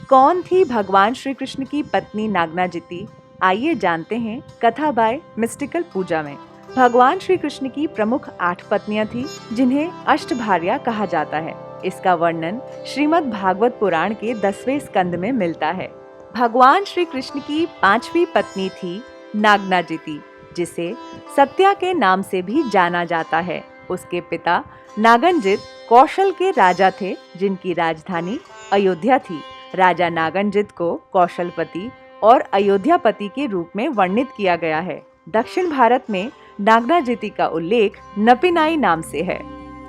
कौन थी भगवान श्री कृष्ण की पत्नी नागनाजिती? आइए जानते हैं कथा बाय मिस्टिकल पूजा में। भगवान श्री कृष्ण की प्रमुख 8 पत्नियां थी, जिन्हें अष्टभार्या कहा जाता है। इसका वर्णन श्रीमद् भागवत पुराण के 10वें स्कंद में मिलता है। भगवान श्री कृष्ण की 5वीं पत्नी थी नागनाजिती, जिसे सत्या के नाम से भी जाना जाता है। उसके पिता नागनजित कौशल के राजा थे, जिनकी राजधानी अयोध्या थी। राजा नागनजित को कौशलपति और अयोध्यापति के रूप में वर्णित किया गया है। दक्षिण भारत में नागनाजिती का उल्लेख नपिनाई नाम से है।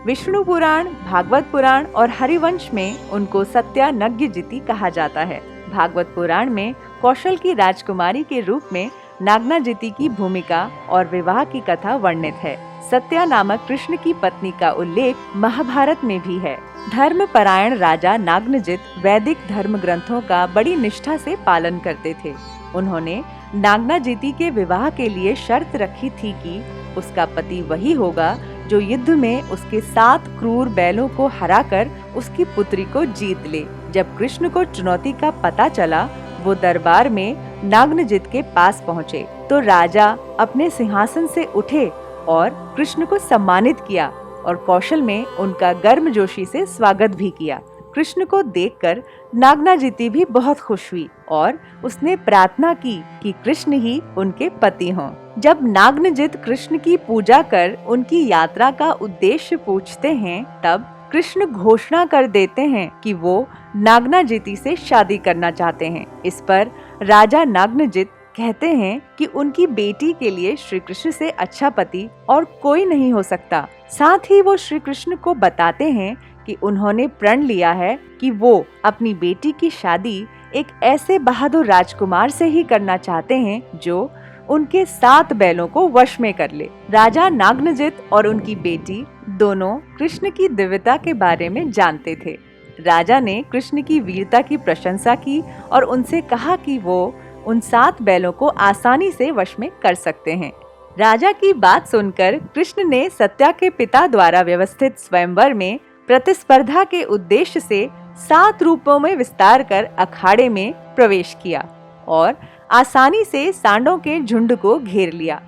विष्णु पुराण, भागवत पुराण और हरिवंश में उनको सत्या नग्यजिती कहा जाता है। भागवत पुराण में कौशल की राजकुमारी के रूप में नागनाजिती की भूमिका और विवाह की कथा वर्णित है। सत्या नामक कृष्ण की पत्नी का उल्लेख महाभारत में भी है। धर्मपरायण राजा नागनजित वैदिक धर्म ग्रंथों का बड़ी निष्ठा से पालन करते थे। उन्होंने नागनाजिती के विवाह के लिए शर्त रखी थी कि उसका पति वही होगा जो युद्ध में उसके 7 क्रूर बैलों को हराकर उसकी पुत्री को जीत ले। जब कृष्ण को चुनौती का पता चला, वो दरबार में नागनजित के पास पहुँचे तो राजा अपने सिंहासन से उठे और कृष्ण को सम्मानित किया और कौशल में उनका गर्मजोशी से स्वागत भी किया। कृष्ण को देखकर नागनाजिती भी बहुत खुश हुई और उसने प्रार्थना की कि कृष्ण ही उनके पति हों। जब नागनजित कृष्ण की पूजा कर उनकी यात्रा का उद्देश्य पूछते हैं, तब कृष्ण घोषणा कर देते हैं कि वो नागनाजिती से शादी करना चाहते हैं। इस पर राजा नागनजित कहते हैं कि उनकी बेटी के लिए श्री कृष्ण से अच्छा पति और कोई नहीं हो सकता। साथ ही वो श्री कृष्ण को बताते हैं कि उन्होंने प्रण लिया है कि वो अपनी बेटी की शादी एक ऐसे बहादुर राजकुमार से ही करना चाहते हैं जो उनके 7 बैलों को वश में कर ले। राजा नागनजित और उनकी बेटी दोनों कृष्ण की दिव्यता के बारे में जानते थे। राजा ने कृष्ण की वीरता की प्रशंसा की और उनसे कहा कि वो उन 7 बैलों को आसानी से वश में कर सकते हैं। राजा की बात सुनकर कृष्ण ने सत्या के पिता द्वारा व्यवस्थित स्वयंवर में प्रतिस्पर्धा के उद्देश्य से 7 रूपों में विस्तार कर अखाड़े में प्रवेश किया और आसानी से सांडों के झुंड को घेर लिया।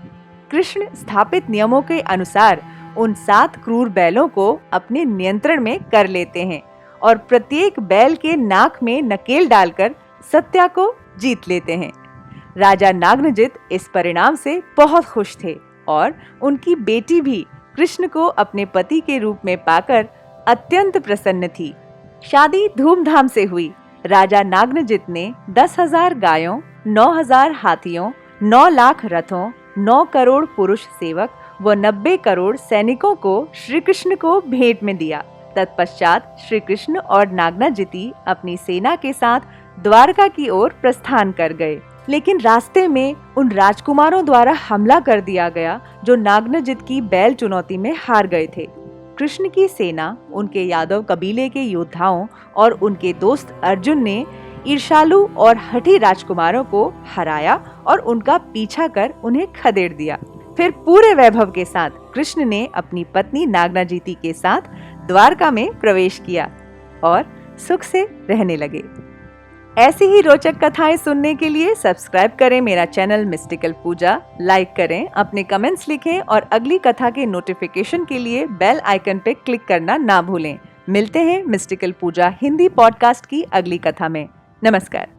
कृष्ण स्थापित नियमों के अनुसार उन 7 क्रूर बैलों को अपने नियंत्रण में कर लेते हैं और प्रत्येक बैल के नाक में नकेल डालकर सत्या को जीत लेते हैं। राजा नागनजित इस परिणाम से बहुत खुश थे और उनकी बेटी भी कृष्ण को अपने पति के रूप में पाकर अत्यंत प्रसन्न थी। शादी धूमधाम से हुई। राजा नागनजित ने 10,000 गायों, 9,000 हाथियों, 9 लाख रथों, 9 करोड़ पुरुष सेवक व 90 करोड़ सैनिकों को श्री कृष्ण को भेंट में दिया। तत्पश्चात श्री कृष्ण और नागनाजिती अपनी सेना के साथ द्वारका की ओर प्रस्थान कर गए, लेकिन रास्ते में उन राजकुमारों द्वारा हमला कर दिया गया जो नागनजित की बैल चुनौती में हार गए थे। कृष्ण की सेना उनके यादव कबीले के योद्धाओं और उनके दोस्त अर्जुन ने ईर्ष्यालु और हठी राजकुमारों को हराया और उनका पीछा कर उन्हें खदेड़ दिया। फिर पूरे वैभव के साथ कृष्ण ने अपनी पत्नी नागनाजिती के साथ द्वारका में प्रवेश किया और सुख से रहने लगे। ऐसी ही रोचक कथाएं सुनने के लिए सब्सक्राइब करें मेरा चैनल मिस्टिकल पूजा, लाइक करें, अपने कमेंट्स लिखें और अगली कथा के नोटिफिकेशन के लिए बेल आइकन पे क्लिक करना ना भूलें। मिलते हैं मिस्टिकल पूजा हिंदी पॉडकास्ट की अगली कथा में। नमस्कार।